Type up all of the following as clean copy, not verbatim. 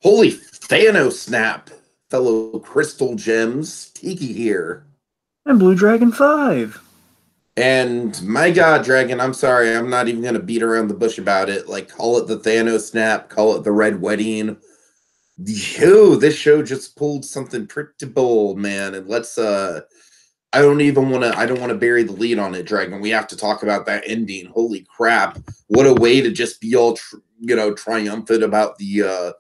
Holy Thanos snap, fellow crystal gems. Tiki here. And BlueDragonFive. And my God, Dragon, I'm sorry, I'm not even going to beat around the bush about it. Like, call it the Thanos snap, call it the Red Wedding. This show just pulled something pretty bold, man. And I don't want to bury the lead on it, Dragon. We have to talk about that ending. Holy crap. What a way to just be all, triumphant about the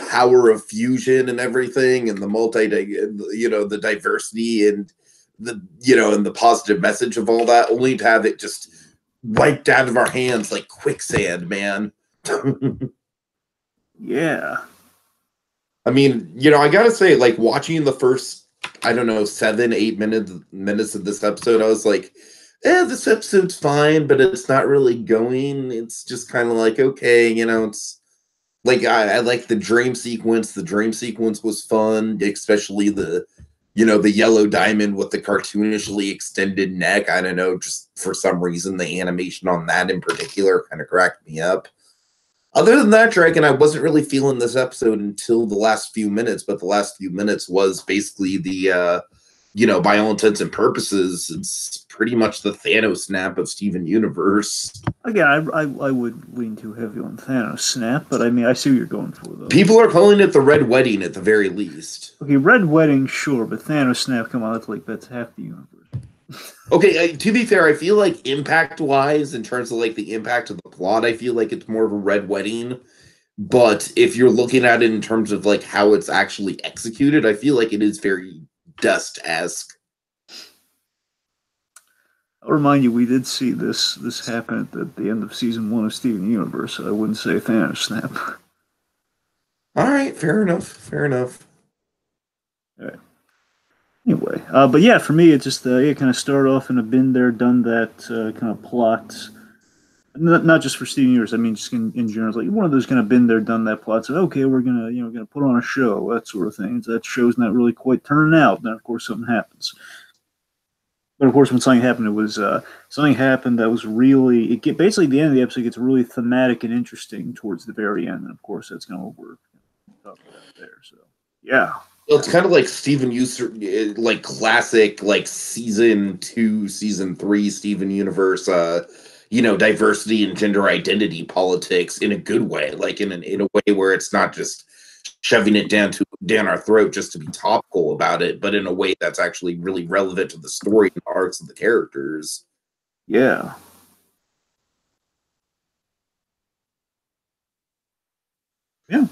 power of fusion and everything, and the diversity and the positive message of all that, only to have it just wiped out of our hands like quicksand, man. Yeah. I mean, I gotta say, like, watching the first, I don't know, 7-8 minutes of this episode, I was like, this episode's fine, but it's not really going. It's just kind of like, okay, it's like I like the dream sequence. The dream sequence was fun, especially the yellow diamond with the cartoonishly extended neck. I don't know, just for some reason the animation on that in particular kind of cracked me up. Other than that, Dragon, I wasn't really feeling this episode until the last few minutes, but the last few minutes was basically the by all intents and purposes, it's pretty much the Thanos snap of Steven Universe. Again, I would lean too heavy on Thanos snap, but I mean, I see what you're going for, though. People are calling it the Red Wedding at the very least. Okay, Red Wedding, sure, but Thanos snap, come on, that's half the universe. Okay, to be fair, I feel like impact-wise, in terms of like the impact of the plot, I feel like it's more of a Red Wedding. But if you're looking at it in terms of like how it's actually executed, I feel like it is very Dust-esque. I'll remind you, we did see this happen at the end of season 1 of Steven Universe, so I wouldn't say Thanos snap. All right, fair enough. All right. Anyway, but yeah, for me, it just kind of started off in a been there, done that kind of plot. Not just for Steven Universe, I mean, just in general, like one of those kind of been there, done that plots. So, okay, we're gonna put on a show, that sort of thing. That show's not really quite turning out. Then, of course, something happens. But of course, when something happened, it was something happened that was really basically the end of the episode gets really thematic and interesting towards the very end, and of course, that's kind of what we're talking about there. So, yeah. Well, it's kind of like Steven Universe, like classic, like season 2, season 3 Steven Universe. Diversity and gender identity politics in a good way, like in a way where it's not just shoving it down our throat just to be topical about it, but in a way that's actually really relevant to the story and the arcs of the characters. Yeah. Yeah.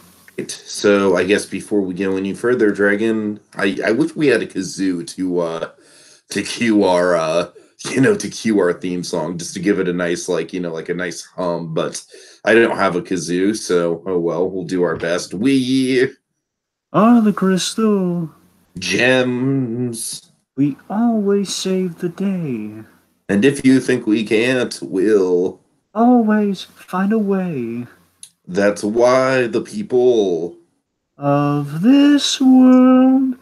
So I guess before we go any further, Dragon, I wish we had a kazoo to cue our theme song, just to give it a nice like a nice hum, but I don't have a kazoo, so oh well, we'll do our best. We are the crystal gems. We always save the day. And if you think we can't, we'll always find a way. That's why the people of this world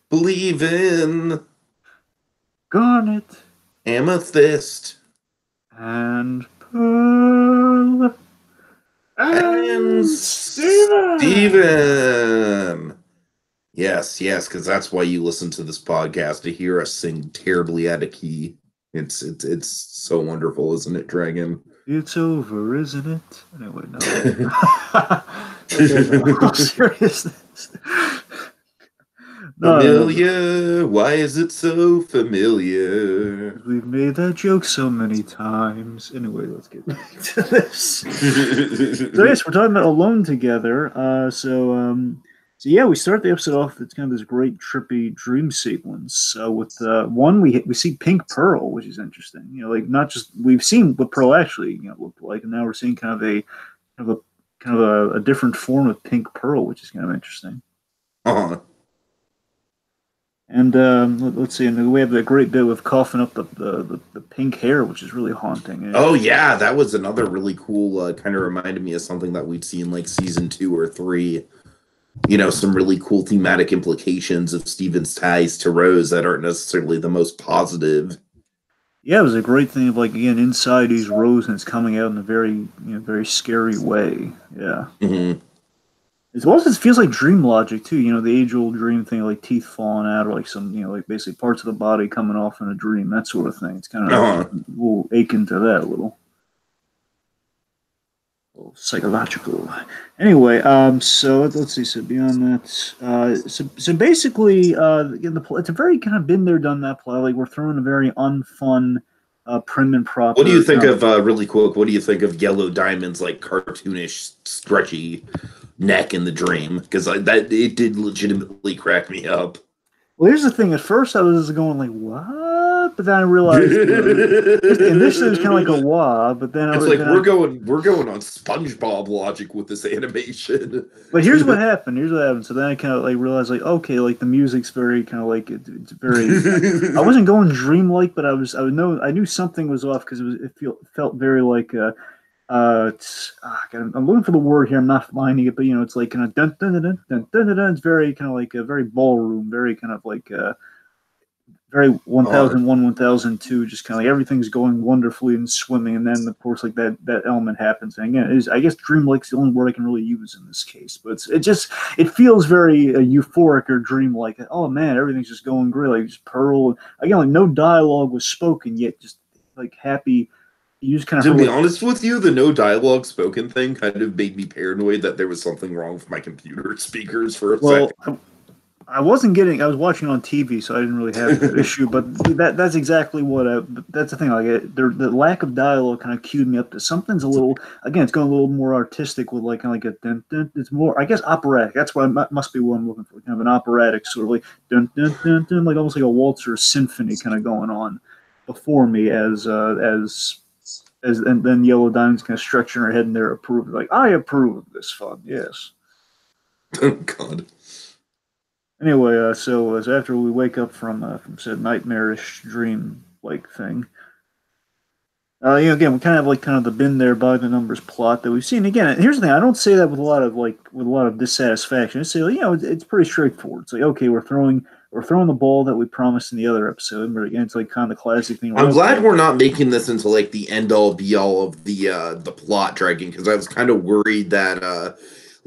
believe in garnet, amethyst, and pearl, and Steven. Yes, because that's why you listen to this podcast, to hear us sing terribly out of key. It's so wonderful, isn't it, Dragon? It's over, isn't it? Anyway, no. Okay, seriousness. Familiar? Why is it so familiar? We've made that joke so many times. Anyway, let's get back to this. So yes, we're talking about Alone Together. So yeah, we start the episode off with kind of this great trippy dream sequence. With one, we see Pink Pearl, which is interesting. Like not just we've seen what Pearl actually looked like, and now we're seeing kind of a different form of Pink Pearl, which is kind of interesting. Uh-huh. And let's see, and we have that great bit with coughing up the pink hair, which is really haunting. Oh yeah, that was another really cool. Kind of reminded me of something that we'd seen like season 2 or 3. Some really cool thematic implications of Steven's ties to Rose that aren't necessarily the most positive. Yeah, it was a great thing of, like, again, inside is Rose and it's coming out in a very, very scary way. Yeah. Mm-hmm. It feels like dream logic too. You know, the age-old dream thing, like teeth falling out, or like some, you know, like basically parts of the body coming off in a dream, that sort of thing. It's kind of Uh-huh. a little akin to that a little. Psychological. Anyway, so let's see. So beyond that, so basically, it's a very kind of been there, done that plot. Like we're throwing a very unfun, prim and What do you proper think kind of. of really quick? What do you think of Yellow Diamond's like cartoonish, stretchy neck in the dream? Because that it did legitimately crack me up. Well, here's the thing. At first, I was going like, "What?" But then I realized, just initially it was kind of like a "wah," but then It's like we're going on SpongeBob logic with this animation. But here's what happened. Here's what happened. So then I kind of like realized, like, okay, like the music's very kind of like it's very. I wasn't going dreamlike, but I knew something was off because felt very like God, I'm looking for the word here. I'm not finding it, but you know, it's like kind of dun dun dun dun dun dun dun. Dun. It's very kind of like a very ballroom, very kind of like very uh, 1001, 1002, just kind of like everything's going wonderfully and swimming, and then of course like that element happens. And again, I guess dreamlike's the only word I can really use in this case, but it feels very euphoric or dreamlike. Oh man, everything's just going great, like just Pearl again, like no dialogue was spoken yet, just like happy. You just kind of to heard be like, honest with you, the no dialogue spoken thing kind of made me paranoid that there was something wrong with my computer speakers for a well, second. I wasn't getting. I was watching on TV, so I didn't really have that issue. But that's exactly what. That's the thing. Like the lack of dialogue kind of cued me up to something's a little. Again, it's going a little more artistic with like kind of like a dun, dun, it's more. I guess operatic. That's what must be what I'm looking for. Kind of an operatic sort of like dun dun dun dun, like almost like a waltz or a symphony kind of going on before me as and then Yellow Diamond's kind of stretching her head in there, approving like I approve of this fun. Yes. Oh God. Anyway, so as after we wake up from said nightmarish dream like thing, you know, again, we kind of have like kind of the been there by the numbers plot that we've seen. Again, here's the thing: I don't say that with a lot of dissatisfaction. I say, you know, it's pretty straightforward. It's like, okay, we're throwing the ball that we promised in the other episode, but again, it's like kind of the classic thing. Like, I'm okay, glad we're not making this into like the end all be all of the plot dragging because I was kind of worried that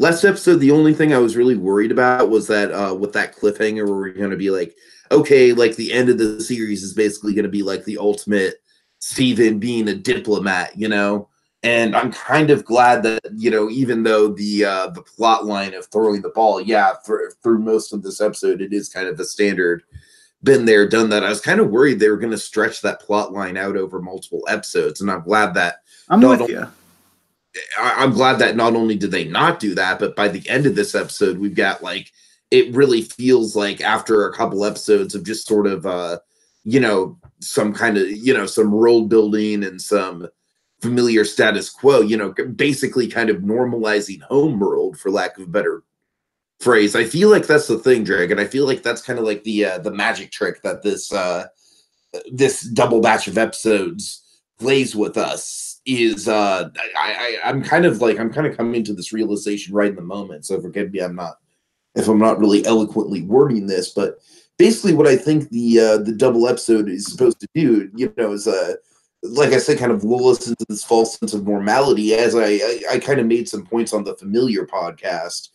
last episode the only thing I was really worried about was that with that cliffhanger where we're going to be like, okay, like the end of the series is basically going to be like the ultimate Steven being a diplomat, you know. And I'm kind of glad that, you know, even though the plot line of throwing the ball, yeah, through most of this episode it is kind of a standard been there, done that. I was kind of worried they were going to stretch that plot line out over multiple episodes, and I'm glad that I'm not. with you. I'm glad that not only did they not do that, but by the end of this episode, we've got like it really feels like after a couple episodes of just sort of you know, some kind of, you know, some world building and some familiar status quo, you know, basically kind of normalizing homeworld for lack of a better phrase. I feel like that's the thing, Dragon. I feel like that's kind of like the magic trick that this double batch of episodes plays with us is I'm kind of like I'm kind of coming to this realization right in the moment. So forgive me, I'm not if I'm not really eloquently wording this, but basically what I think the double episode is supposed to do, you know, is like I said, kind of lull us into this false sense of normality. As I kind of made some points on the Familiar podcast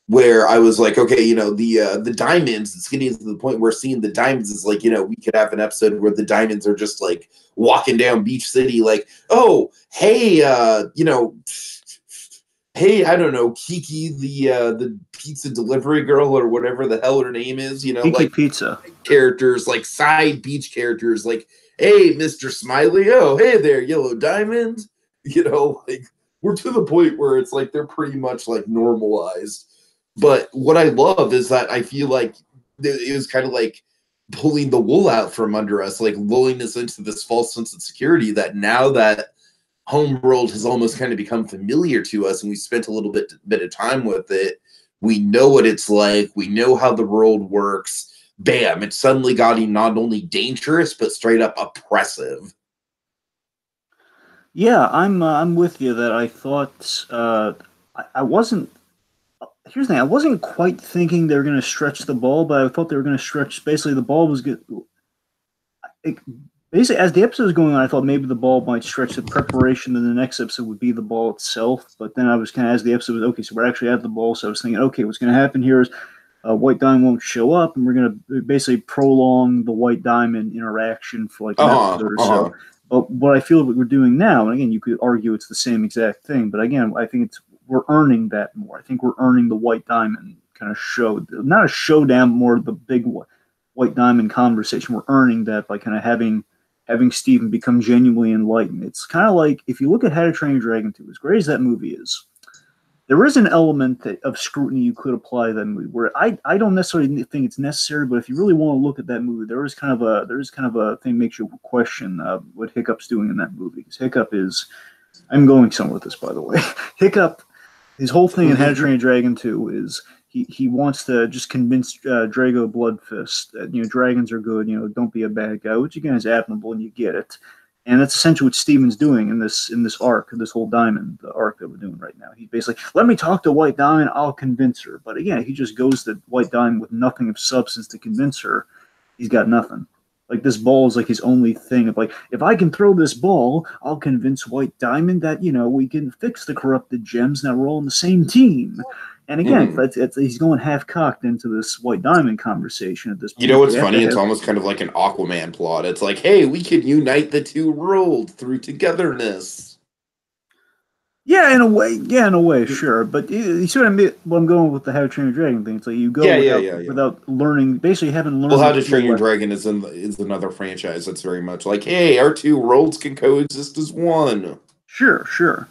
where I was like, okay, you know, the diamonds, it's getting to the point where seeing the diamonds is like, you know, we could have an episode where the diamonds are just like walking down Beach City, like, oh, hey, you know, hey, I don't know, Kiki, the pizza delivery girl or whatever the hell her name is, you know, Kiki like Pizza. characters, like side beach characters, like, hey, Mr. Smiley, oh, hey there, Yellow Diamond, you know, like we're to the point where it's like they're pretty much like normalized. But what I love is that I feel like it was kind of like pulling the wool out from under us, like lulling us into this false sense of security that now that homeworld has almost kind of become familiar to us and we spent a little bit of time with it, we know what it's like, we know how the world works. Bam, it's suddenly gotten not only dangerous but straight up oppressive. Yeah, I'm with you that I thought I wasn't. Here's the thing: I wasn't quite thinking they were going to stretch the ball, but I thought they were going to stretch. Basically, the ball was good. basically, as the episode was going on, I thought maybe the ball might stretch the preparation, and the next episode would be the ball itself. But then I was kind of, as the episode was, okay, so we're actually at the ball. So I was thinking, okay, what's going to happen here is White Diamond won't show up, and we're going to basically prolong the White Diamond interaction for like an episode or so. But what I feel that we're doing now, and again, you could argue it's the same exact thing, but again, I think we're earning that more. I think we're earning the White Diamond kind of show, not a showdown, more the big White Diamond conversation. We're earning that by kind of having Steven become genuinely enlightened. It's kind of like, if you look at How to Train Your Dragon 2, as great as that movie is, there is an element of scrutiny you could apply to that movie where I don't necessarily think it's necessary, but if you really want to look at that movie, there is kind of a thing that makes you question what Hiccup's doing in that movie. Because Hiccup is, I'm going somewhere with this, by the way. Hiccup, his whole thing in How to Train Your Dragon 2 is he wants to just convince Drago Bloodfist that, dragons are good, don't be a bad guy, which again is admirable, and you get it. And that's essentially what Steven's doing in this arc, this whole Diamond arc that we're doing right now. He's basically, let me talk to White Diamond, I'll convince her. But again, he just goes to White Diamond with nothing of substance to convince her. He's got nothing. Like, this ball is like his only thing of like, if I can throw this ball, I'll convince White Diamond that, we can fix the corrupted gems, now we're all on the same team. And again, he's going half-cocked into this White Diamond conversation at this point. You know what's funny? It's almost kind of like an Aquaman plot. It's like, hey, we can unite the two worlds through togetherness. Yeah, in a way, sure. But you see what I mean? Well, I'm going with the How to Train Your Dragon thing. It's like you go without learning, basically haven't learned. Well, How to Train Your Dragon is another franchise that's very much like, hey, our two worlds can coexist as one. Sure.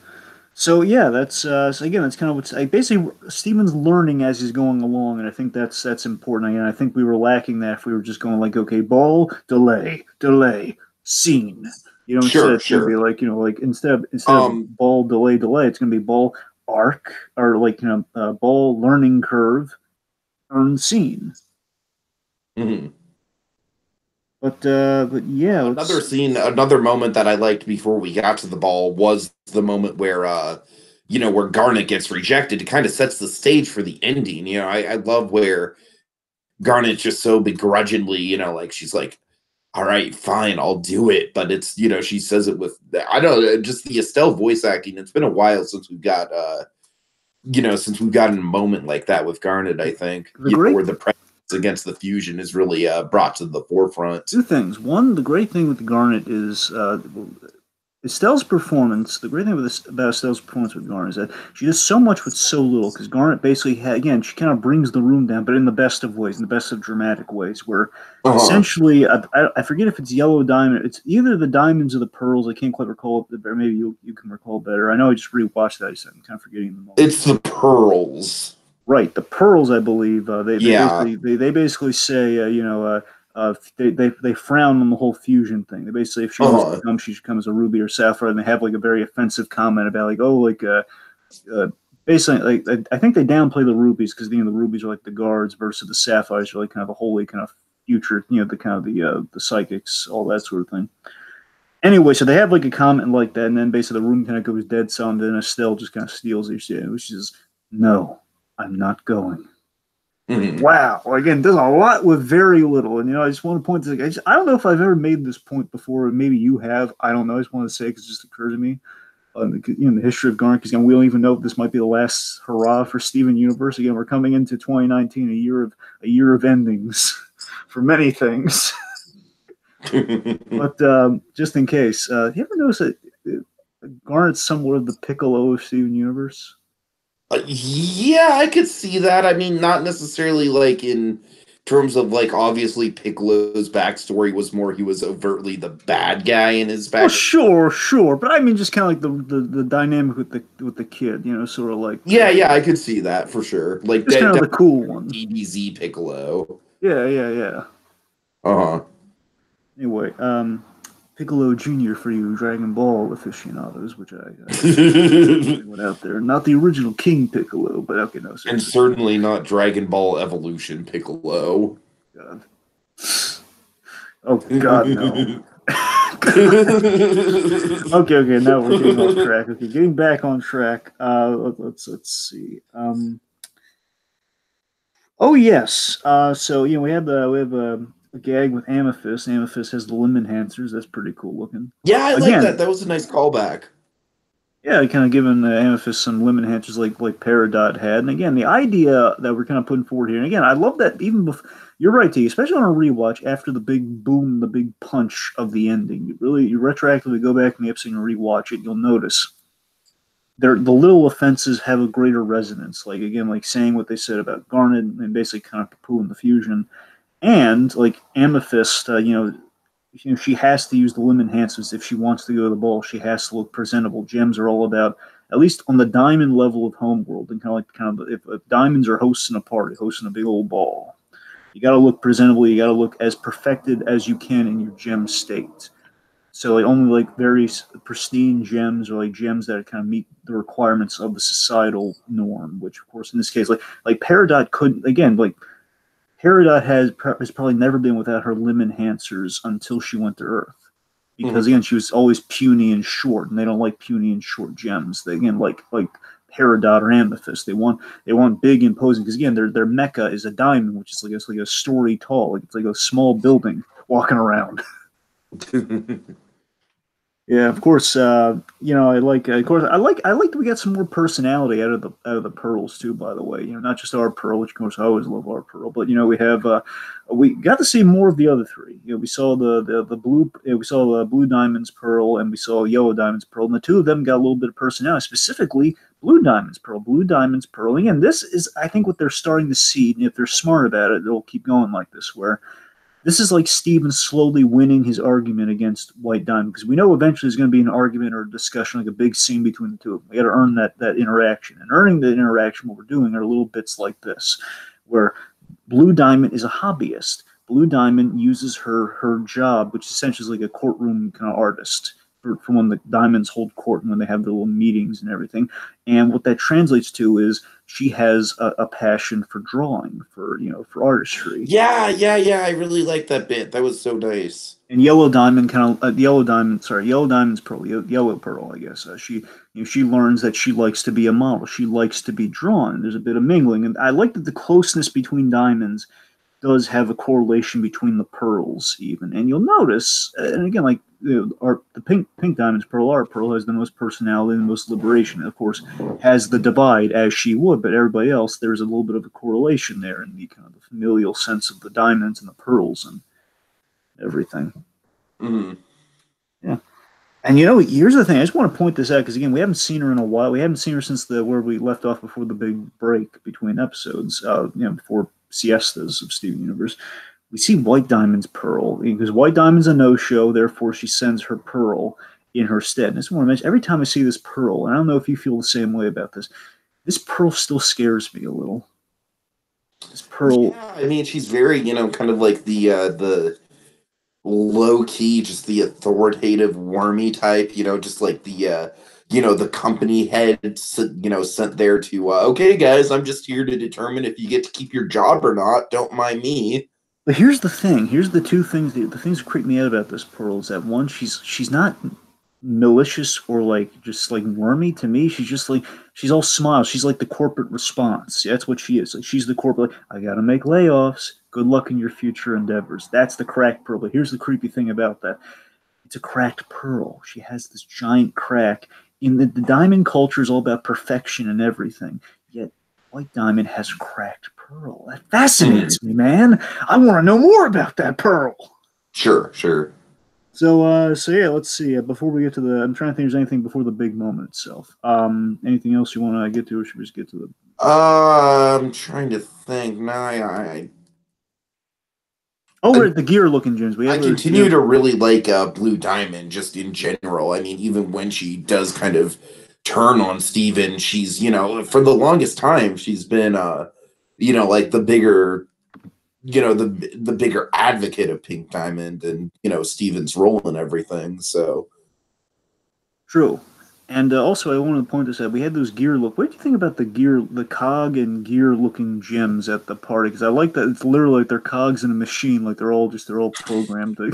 So yeah, that's so again, that's kind of what's basically Steven's learning as he's going along, and I think that's important. Again, I think we were lacking that if we were just going like, okay, ball, delay, scene. Instead it's gonna be like, like instead of ball, delay, it's gonna be ball, arc, or like ball, learning curve, earn, scene. Mm-hmm. But yeah, another moment that I liked before we got to the ball was the moment where where Garnet gets rejected. It kind of sets the stage for the ending. I love where Garnet's just so begrudgingly, like she's like, all right, fine, I'll do it. But it's, she says it with, I don't know, just the Estelle voice acting. It's been a while since we've got since we've gotten a moment like that with Garnet, I think, where the prejudice against the fusion is really brought to the forefront. Two things. One, the great thing with Garnet is Estelle's performance. The great thing about Estelle's performance with Garnet is that she does so much with so little. Because Garnet basically, she kind of brings the room down, but in the best of ways, in the best of dramatic ways. Where essentially, I forget if it's Yellow Diamond. It's either the diamonds or the pearls. I can't quite recall it, or maybe you can recall better. I know I just rewatched that. I'm kind of forgetting the moment. It's the pearls. Right, the pearls, I believe. They basically say, they frown on the whole fusion thing. They basically, if she wants to come, she should come as a ruby or sapphire, and they have like a very offensive comment about like, basically, like I think they downplay the rubies because the rubies are like the guards versus the sapphires are like kind of the holy kind of future, the kind of the psychics, all that sort of thing. Anyway, so they have like a comment like that, and then basically the room kind of goes dead silent, and Estelle just kind of steals it, which is no. I'm not going. Mm-hmm. Wow. Well, again, there's a lot with very little. And, I just want to point this. I don't know if I've ever made this point before. Maybe you have. I don't know. I just want to say because it just occurred to me. The history of Garnet, because we don't even know if this might be the last hurrah for Steven Universe. Again, we're coming into 2019, a year of endings for many things. But just in case, you ever notice that Garnet's somewhat of the Piccolo of Steven Universe? Yeah, I could see that. I mean, not necessarily like in terms of like obviously Piccolo's backstory was more he was overtly the bad guy in his back. Oh, sure, but I mean just kind of like the dynamic with the kid, sort of like yeah, I could see that for sure. Like that's kind of the cool one, DBZ Piccolo. Yeah. Anyway, Piccolo Jr. for you Dragon Ball aficionados, which I went out there. Not the original King Piccolo, but okay, no. And certainly not Dragon Ball Evolution Piccolo. God. Oh, God, no. Okay, now we're getting off track. Okay, getting back on track. Let's see. Oh yes. So we have a gag with Amethyst. Amethyst has the limb enhancers. That's pretty cool looking. Yeah, I like that. Again, That was a nice callback. yeah, kind of giving Amethyst some limb enhancers like Peridot had. And again, the idea that we're kind of putting forward here. And again, I love that even before, you're right, T, especially on a rewatch after the big boom, the big punch of the ending. You retroactively go back in the episode and rewatch it. You'll notice the little offenses have a greater resonance. Like again, like saying what they said about Garnet and basically kind of poo-pooing the fusion. And like Amethyst, she has to use the limb enhancements if she wants to go to the ball. She has to look presentable. Gems are all about, at least on the diamond level of Homeworld, and if diamonds are hosting a party, hosting a big old ball, you got to look presentable. You got to look as perfected as you can in your gem state. So like only like very pristine gems or like gems that kind of meet the requirements of the societal norm. Which of course in this case, like Peridot couldn't, again, like Peridot has probably never been without her limb enhancers until she went to Earth. Because again, she was always puny and short, and they don't like puny and short gems. They again like Peridot or Amethyst. They want big, imposing. Because again, their mecha is a diamond, which is like a story tall. Like it's like a small building walking around. Yeah, of course. I like. Of course, I like that we got some more personality out of the pearls too. By the way, not just our pearl, which of course I always love our pearl, but we got to see more of the other three. We saw the blue, we saw the blue diamonds pearl, and we saw yellow diamonds pearl, and the two of them got a little bit of personality. Specifically, blue diamonds pearl, blue diamonds pearl. Again, this is I think what they're starting to see, and if they're smart about it, they'll keep going like this, where this is like Steven slowly winning his argument against White Diamond, because we know eventually there's going to be an argument or a discussion, like a big scene between the two of them. We got to earn that interaction, and earning that interaction, what we're doing are little bits like this, where Blue Diamond is a hobbyist. Blue Diamond uses her job, which essentially is like a courtroom kind of artist, for when the diamonds hold court and when they have their little meetings and everything. And what that translates to is she has a passion for drawing, for artistry. Yeah. I really like that bit. That was so nice. And Yellow Diamond Yellow Diamond's Pearl, Yellow Pearl, I guess. She learns that she likes to be a model. She likes to be drawn. There's a bit of mingling, and I like that the closeness between diamonds does have a correlation between the pearls even. And you'll notice, and again, like the pink diamond's pearl, our pearl has the most personality and the most liberation. And of course, has the divide as she would, but everybody else, there's a little bit of a correlation there in the kind of the familial sense of the diamonds and the pearls and everything. Mm-hmm. Yeah. And here's the thing. I just want to point this out because again, we haven't seen her in a while. We haven't seen her since where we left off before the big break between episodes. Before siestas of Steven Universe. We see White Diamond's pearl because White Diamond's a no-show. Therefore, she sends her pearl in her stead. And I just want to mention, every time I see this pearl, and I don't know if you feel the same way about this, this pearl still scares me a little. This pearl. Yeah, I mean, she's very, kind of like the low key, just the authoritative, wormy type. Just like the company head, sent there to, okay, guys, I'm just here to determine if you get to keep your job or not. Don't mind me. But here's the thing. Here's the two things. The things that creep me out about this pearl is that one, she's not malicious or like just like wormy to me. She's all smiles. She's like the corporate response. Yeah, that's what she is. Like she's the corporate. Like, I gotta make layoffs. Good luck in your future endeavors. That's the cracked pearl. But here's the creepy thing about that. It's a cracked pearl. She has this giant crack. In the diamond culture is all about perfection and everything. Yet White Diamond has cracked pearl. That fascinates me, man. I want to know more about that pearl. Sure. So yeah, let's see. Before we get to I'm trying to think if there's anything before the big moment itself. Anything else you want to get to, or should we just get to the? I'm trying to think. No, we're at the gear looking gems. I continue to really like Blue Diamond just in general. I mean, even when she does kind of turn on Steven, she's, for the longest time, she's been, like the bigger, the bigger advocate of Pink Diamond and, Steven's role and everything. So. True. And also, I wanted to point this out. We had those gear look. What do you think about the cog and gear looking gems at the party? Because I like that it's literally like they're cogs in a machine. Like they're all programmed to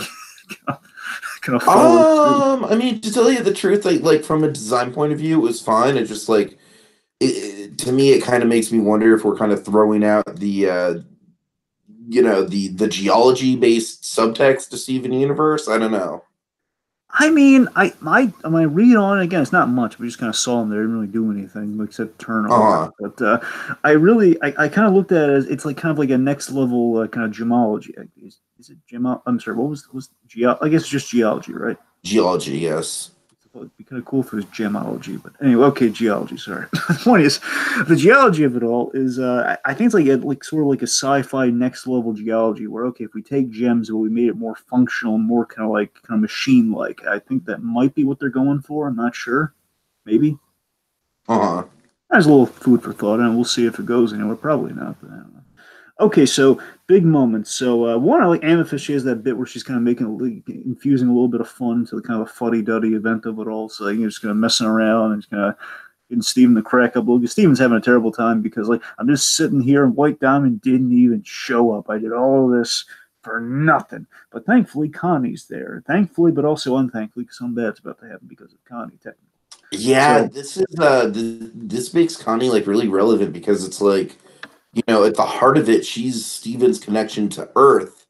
kind of follow. I mean, to tell you the truth, like from a design point of view, it was fine. It just like to me, it kind of makes me wonder if we're kind of throwing out the the geology based subtext to Steven Universe. I don't know. I mean, I read on it again. It's not much. We just kind of saw them there. Didn't really do anything except turn over. Uh-huh. But I kind of looked at it as it's like kind of like a next level kind of gemology. Is it gemo? I'm sorry. What was geo? I guess it's just geology, right? Geology, yes. It'd be kind of cool if it was gemology, but anyway, okay, geology. Sorry. The point is, the geology of it all is, I think it's like sort of like a sci-fi next level geology, where okay, if we take gems and we made it more functional, more kind of machine like, I think that might be what they're going for. I'm not sure. Maybe. Uh-huh. There's a little food for thought, and we'll see if it goes anywhere. Probably not, but I don't know. Okay, so big moments. So one, I like Amethyst. She has that bit where she's kind of infusing a little bit of fun to the kind of a fuddy-duddy event of it all. So you're just kind of messing around and just kind of getting Steven to crack up. Well, Steven's having a terrible time because like I'm just sitting here and White Diamond didn't even show up. I did all of this for nothing. But thankfully Connie's there. Thankfully, but also unthankfully, because something bad's about to happen because of Connie, technically. Yeah, So this is this makes Connie like really relevant because it's like, at the heart of it, she's Steven's connection to Earth,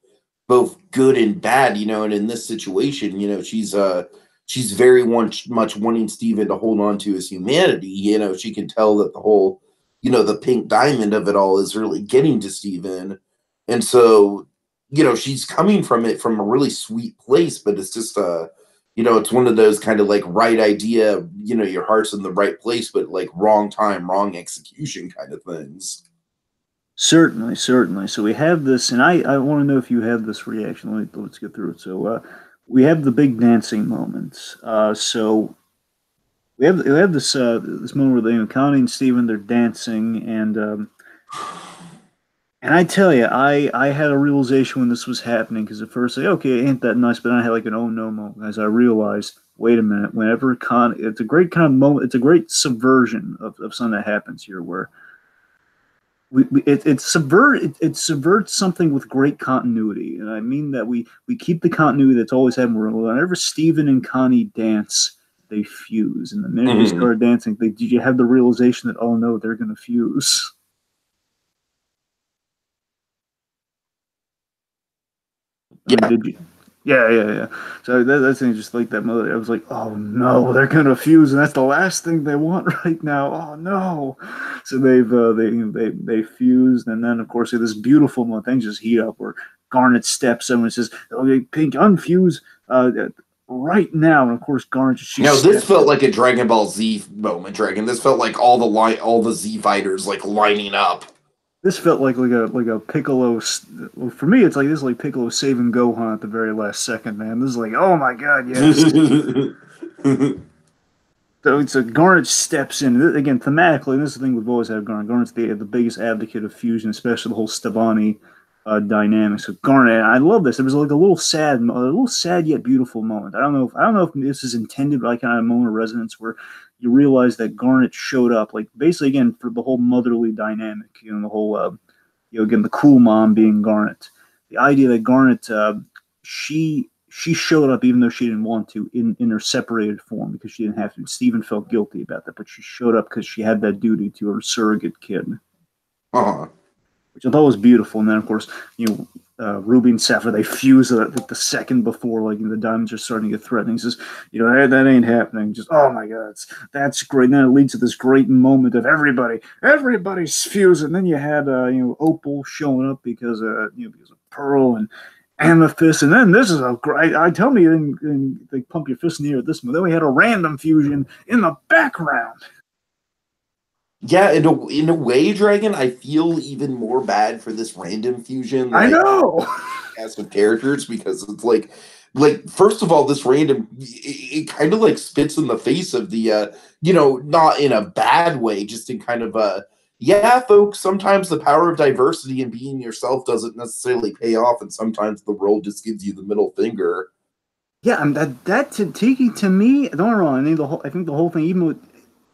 both good and bad, and in this situation, she's very much wanting Steven to hold on to his humanity. She can tell that the whole, the pink diamond of it all is really getting to Steven. And so, she's coming from it from a really sweet place, but it's just it's one of those kind of like right idea, your heart's in the right place, but like wrong time, wrong execution kind of things. certainly, certainly. So we have this, and I want to know if you have this reaction. Let's get through it. So we have the big dancing moments. So we have this moment where Connie and Steven they're dancing, and I tell you, I had a realization when this was happening because at first, like, okay, it ain't that nice, but then I had like an oh no moment as I realized, wait a minute, whenever it's a great kind of moment, it's a great subversion of something that happens here where it subverts something with great continuity, and I mean that we keep the continuity that's always happened. Whenever Steven and Connie dance, they fuse, and the minute they Mhm. started dancing, did you have the realization that oh no, they're gonna fuse? I mean, Yeah. did you? Yeah, yeah, yeah. So that's just like that mother. I was like, oh no, they're gonna fuse, and that's the last thing they want right now. Oh no. So they fused, and then of course this beautiful moment, things just heat up where Garnet steps in and says, "Okay, Pink, unfuse right now." And of course Garnet she This steps felt in. like a Dragon Ball Z moment, Dragon. This felt like all the Z fighters like lining up. This felt like a Piccolo. Well, for me, it's like this is like Piccolo saving Gohan at the very last second, man. This is like, oh my god, yes. So it's a Garnet steps in again thematically. And this is the thing we've always had. Garnet. Garnet's the biggest advocate of fusion, especially the whole Stevani dynamic. So Garnet, I love this. It was like a little sad yet beautiful moment. I don't know if this is intended, but I kind of a moment of resonance where you realize that Garnet showed up, like basically again for the whole motherly dynamic. The whole again the cool mom being Garnet. The idea that Garnet she showed up even though she didn't want to in her separated form because she didn't have to. Steven felt guilty about that, but she showed up because she had that duty to her surrogate kid, Uh-huh. which I thought was beautiful. And then, of course, Ruby and Sapphire they fuse the second before like the diamonds are starting to get threatening. He says, hey, that ain't happening. Just oh my god, that's great. And then it leads to this great moment of everybody's fusing. And then you had Opal showing up because because of Pearl and Amethyst, and then this is a great. I tell me, you didn't they pump your fist in the air at this one. Then we had a random fusion in the background. Yeah, in a way, Dragon, I feel even more bad for this random fusion than I I know. cast of characters because it's like first of all, this random it kind of like spits in the face of the not in a bad way, just in kind of a yeah, folks. Sometimes the power of diversity and being yourself doesn't necessarily pay off, and sometimes the world just gives you the middle finger. Yeah, that Tiki to me. Don't get me wrong. I think the whole thing, even with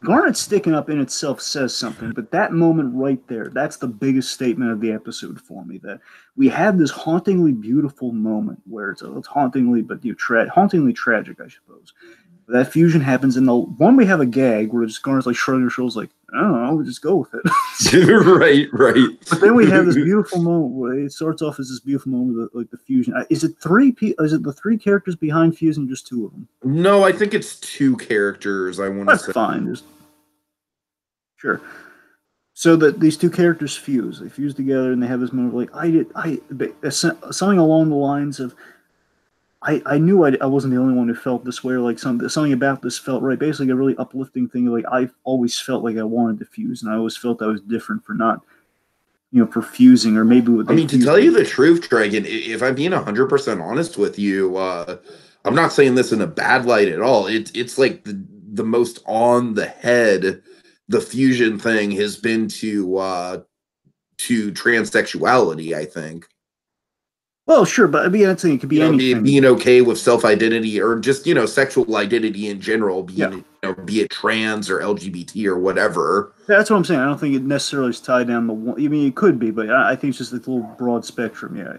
Garnet sticking up in itself, says something. But that moment right there, that's the biggest statement of the episode for me. That we had this hauntingly beautiful moment where it's hauntingly, but hauntingly tragic, I suppose. That fusion happens in the one. We have a gag where just Garner's like shrugging her shoulders, like, I don't know, we just go with it. Right. But then we have this beautiful moment where it starts off as this beautiful moment with like the fusion. Is it Is it the three characters behind fusing, just two of them? No, I think it's two characters. I want to That's say. fine. Just sure. So that these two characters fuse. They fuse together, and they have this moment of like something along the lines of I knew I wasn't the only one who felt this way, or like something about this felt right. Basically, a really uplifting thing. Like I always felt like I wanted to fuse, and I always felt I was different for not, for fusing, or maybe with. I mean, to tell you the truth, Dragon, if I'm being 100% honest with you, I'm not saying this in a bad light at all. It's like the most on the head the fusion thing has been to transsexuality, I think. Well, sure, but I mean, I'm saying it could be anything. Being okay with self-identity or just, sexual identity in general, being, be it trans or LGBT or whatever. That's what I'm saying. I don't think it necessarily is tied down the one. I mean, it could be, but I think it's just a little broad spectrum. Yeah.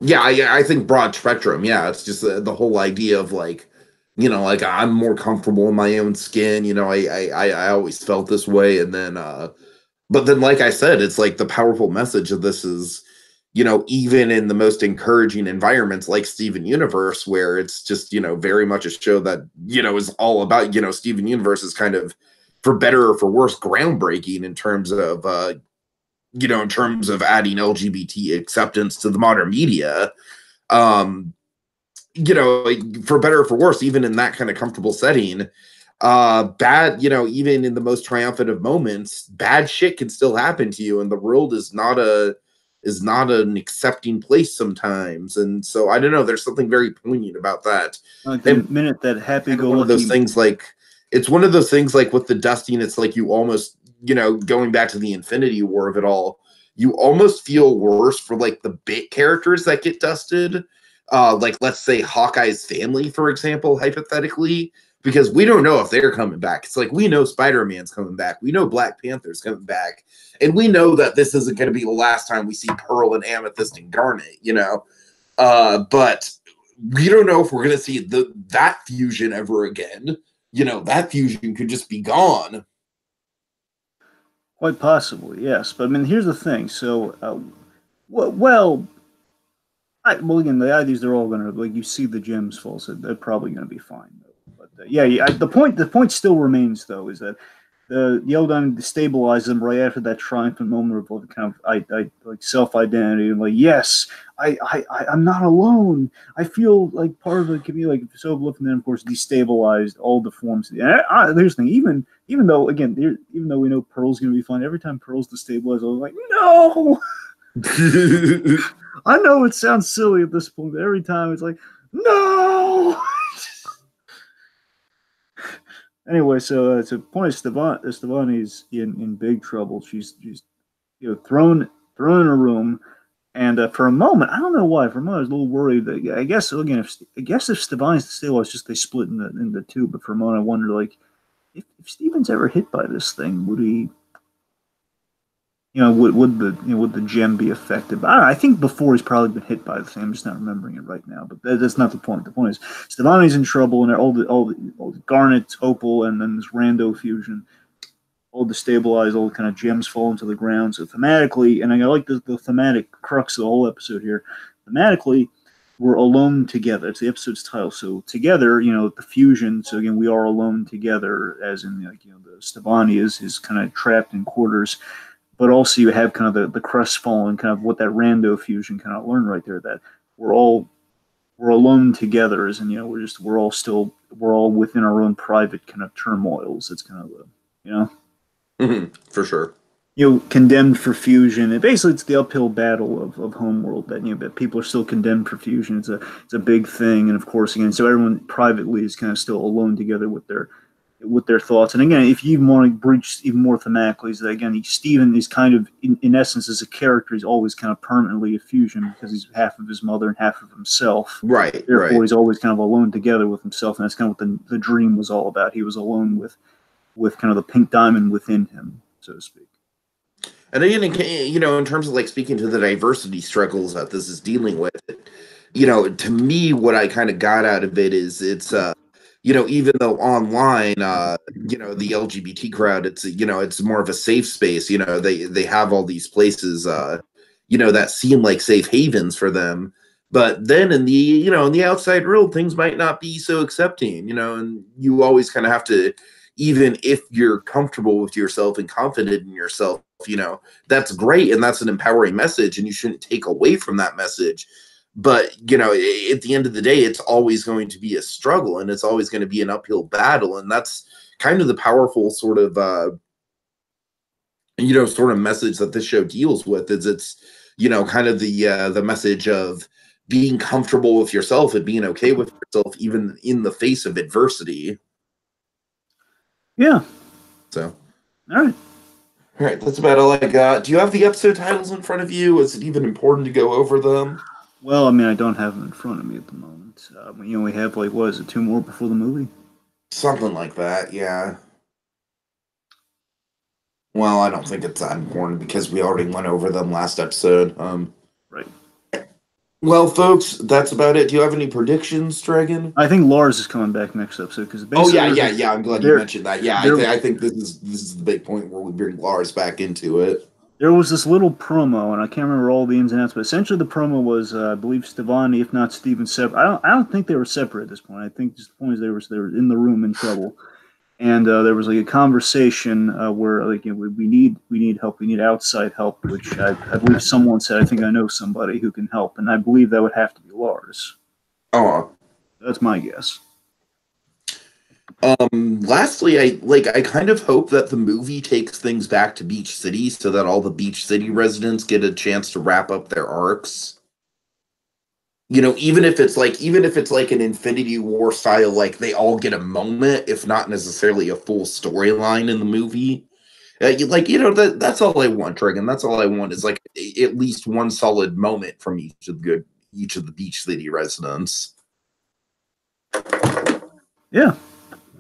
Yeah, I think broad spectrum. Yeah, it's just the whole idea of like, like I'm more comfortable in my own skin. I always felt this way, and then, but then, like I said, it's like the powerful message of this is, even in the most encouraging environments like Steven Universe, where it's just, very much a show that, is all about, Steven Universe is kind of, for better or for worse, groundbreaking in terms of, in terms of adding LGBT acceptance to the modern media. For better or for worse, even in that kind of comfortable setting, bad, even in the most triumphant of moments, bad shit can still happen to you, and the world is not an accepting place sometimes. And so I don't know, there's something very poignant about that. Like the minute that happy-go-lucky, those things, like it's one of those things like with the dusting, it's like you almost, going back to the Infinity War of it all, you almost feel worse for like the bit characters that get dusted, like let's say Hawkeye's family, for example, hypothetically, because we don't know if they're coming back. It's like, we know Spider-Man's coming back, we know Black Panther's coming back, and we know that this isn't going to be the last time we see Pearl and Amethyst and Garnet, but we don't know if we're going to see that fusion ever again. That fusion could just be gone. Quite possibly, yes. But I mean, here's the thing. So, again, the ideas, they're all going to, like, you see the gems fall, so they're probably going to be fine. But the point still remains, though, is that the Eldon destabilizes them right after that triumphant moment of kind of like self-identity, and like, yes, I'm not alone. I feel like part of the community, like, so uplifting. Then of course destabilized all the forms. And there's the thing, even though we know Pearl's going to be fine, every time Pearl's destabilized, I was like, no. I know it sounds silly at this point, but every time it's like, no. Anyway, so to point of Stevani's in big trouble. She's thrown in a room, and for a moment, I don't know why. For a moment, I was a little worried. That, I guess again, if Stevani's still, it's just they split in the two. But for a moment, I wondered, like, if Steven's ever hit by this thing, would he? Would the gem be affected? But I think before he's probably been hit by the thing. I'm just not remembering it right now. But that's not the point. The point is Stevani's in trouble, and all the Garnet, Opal, and then this rando fusion all destabilize. All the kind of gems fall into the ground. So thematically, and I like the thematic crux of the whole episode here. Thematically, we're alone together. It's the episode's title. So together, the fusion. So again, we are alone together, as in the Stevani is kind of trapped in quarters. But also you have kind of the crestfallen, kind of what that rando fusion kind of learned right there, that we're all alone together, as in, we're all within our own private kind of turmoils. It's kind of for sure. Condemned for fusion. And basically it's the uphill battle of Homeworld, that that people are still condemned for fusion. It's a big thing, and of course again, so everyone privately is kind of still alone together with their thoughts. And again, if you even want to breach even more thematically, is that again, Steven is kind of, in essence, as a character, he's always kind of permanently a fusion, because he's half of his mother and half of himself. Right. Therefore, he's always kind of alone together with himself, and that's kind of what the dream was all about. He was alone with kind of the pink diamond within him, so to speak. And again, in terms of like speaking to the diversity struggles that this is dealing with, to me, what I kind of got out of it is it's even though online, the LGBT crowd, it's more of a safe space. They have all these places, that seem like safe havens for them. But then in the outside world, things might not be so accepting, and you always kind of have to, even if you're comfortable with yourself and confident in yourself, that's great and that's an empowering message, and you shouldn't take away from that message. But at the end of the day, it's always going to be a struggle, and it's always going to be an uphill battle, and that's kind of the powerful sort of message that this show deals with. Is it's kind of the message of being comfortable with yourself and being okay with yourself even in the face of adversity. Yeah. So All right. all right, that's about all I got. Do you have the episode titles in front of you? Is it even important to go over them? Well, I mean, I don't have them in front of me at the moment. We have, like, what is it, two more before the movie? Something like that, yeah. Well, I don't think it's that important because we already went over them last episode. Right. Well, folks, that's about it. Do you have any predictions, Dragon? I think Lars is coming back next episode because Oh basically. yeah. I'm glad you mentioned that. Yeah, I think this is the big point where we bring Lars back into it. There was this little promo, and I can't remember all the ins and outs, but essentially the promo was, I believe, Stevani, if not Steven, separate. I don't think they were separate at this point. I think just the point is they were in the room in trouble, and there was like a conversation where like we need help, we need outside help, which I believe someone said, I think I know somebody who can help, and I believe that would have to be Lars. Oh, that's my guess. Lastly, I kind of hope that the movie takes things back to Beach City so that all the Beach City residents get a chance to wrap up their arcs. Even if it's like an Infinity War style, like they all get a moment, if not necessarily a full storyline in the movie. That's all I want, Dragon. That's all I want is like at least one solid moment from each of the Beach City residents. Yeah.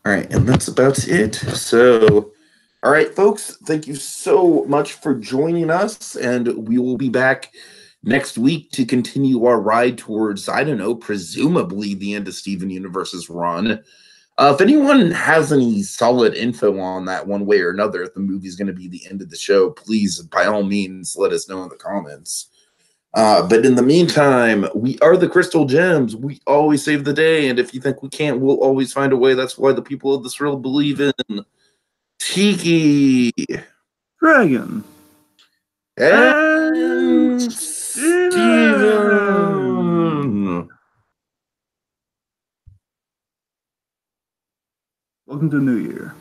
All right, and that's about it. So, all right, folks, thank you so much for joining us, and we will be back next week to continue our ride towards, I don't know, presumably the end of Steven Universe's run. If anyone has any solid info on that one way or another, if the movie's going to be the end of the show, please, by all means, let us know in the comments. But in the meantime, we are the Crystal Gems. We always save the day, and if you think we can't, we'll always find a way. That's why the people of this world believe in Tiki, Dragon, and Steven. Welcome to the new year.